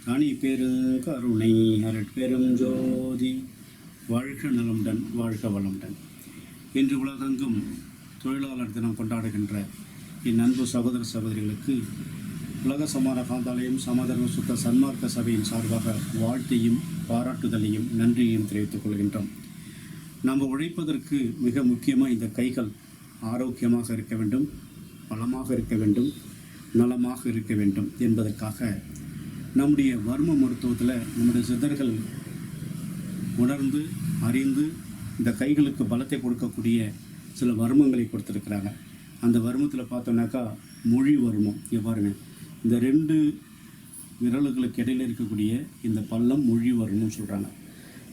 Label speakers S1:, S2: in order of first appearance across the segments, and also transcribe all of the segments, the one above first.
S1: தனி பெருங்கருணை அருட்பெரும் ஜோதி வாழ்க நலமுடன் வாழ்க வளமுடன். இன்று உலகெங்கும் தொழிலாளர் தினம் கொண்டாடுகின்ற என் அன்பு சகோதர சகோதரிகளுக்கு உலக சமார காந்தாலயம் சமாதான சுத்த சன்மார்க்க சபையின் சார்பாக வாழ்த்தையும் பாராட்டுதலையும் நன்றியையும் தெரிவித்துக் கொள்கின்றோம். நம்ம உழைப்பதற்கு மிக முக்கியமாக இந்த கைகள் ஆரோக்கியமாக இருக்க வேண்டும், பலமாக இருக்க வேண்டும், நலமாக இருக்க வேண்டும் என்பதற்காக நம்முடைய வர்ம மருத்துவத்தில் நம்முடைய சித்தர்கள் உணர்ந்து அறிந்து இந்த கைகளுக்கு பலத்தை கொடுக்கக்கூடிய சில வர்மங்களை கொடுத்துருக்குறாங்க. அந்த வர்மத்தில் பார்த்தோம்னாக்கா மொழி வர்மம். பாருங்க, இந்த 2 விரல்களுக்கு இடையில் இருக்கக்கூடிய இந்த பள்ளம் மொழி வர்மம்னு சொல்கிறாங்க.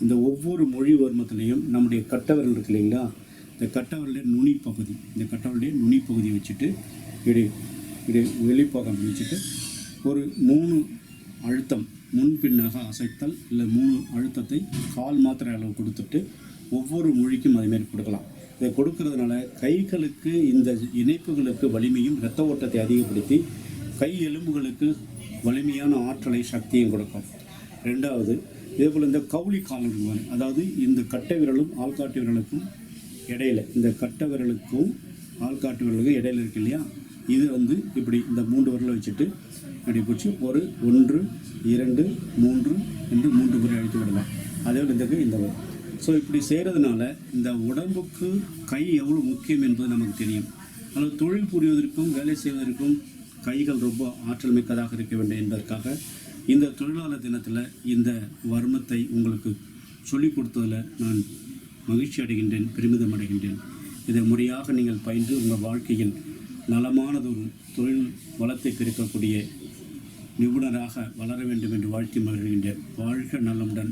S1: இந்த ஒவ்வொரு மொழி வர்மத்துலேயும் நம்முடைய கட்டவிரல் இருக்கு இல்லைங்களா, இந்த கட்டவிரலுடைய நுனிப்பகுதி, இந்த கட்டவிரலுடைய நுனிப்பகுதியை வச்சுட்டு இப்படி வெளிப்பாகம் வச்சுட்டு ஒரு 3 அழுத்தம் முன்பின்னாக அசைத்தல், இல்லை 3 அழுத்தத்தை கால் மாத்திரை அளவு கொடுத்துட்டு ஒவ்வொரு மொழிக்கும் அதேமாரி கொடுக்கலாம். இதை கொடுக்கறதுனால கைகளுக்கு இந்த இணைப்புகளுக்கு வலிமையும் இரத்த ஓட்டத்தை அதிகப்படுத்தி கை எலும்புகளுக்கு வலிமையான ஆற்றலை சக்தியும் கொடுக்கும். 2வது, இதேபோல் இந்த கவுளி கால், அதாவது இந்த கட்டை விரலும் ஆள்காட்டு விரலுக்கும் இடையில, இந்த கட்டை விரலுக்கும் ஆள்காட்டு விரலுக்கும் இடையில இருக்கு இல்லையா, இது இப்படி இந்த 3 விரலை வச்சுட்டு அப்படி பிடிச்சி 1 2 3 என்று 3 முறை அழித்து விடலாம். அதேபோல் இந்த ஸோ இப்படி செய்கிறதுனால இந்த உடம்புக்கு கை எவ்வளோ முக்கியம் என்பது நமக்கு தெரியும். அதில் தொழில் புரிவதற்கும் வேலை செய்வதற்கும் கைகள் ரொம்ப ஆற்றல் மிக்கதாக இருக்க வேண்டும் என்பதற்காக இந்த தொழிலாளர் தினத்தில் இந்த வர்மத்தை உங்களுக்கு சொல்லிக் கொடுத்ததில் நான் மகிழ்ச்சி அடைகின்றேன், பெருமிதம் அடைகின்றேன். இதை முறையாக நீங்கள் பயின்று உங்கள் வாழ்க்கையில் நலமானதொரு தொழில் வளத்தை பெருக்கக்கூடிய நிபுணராக வளர வேண்டும் என்று வாழ்த்தி மகிழ்கின்றேன். வாழ்க நலமுடன்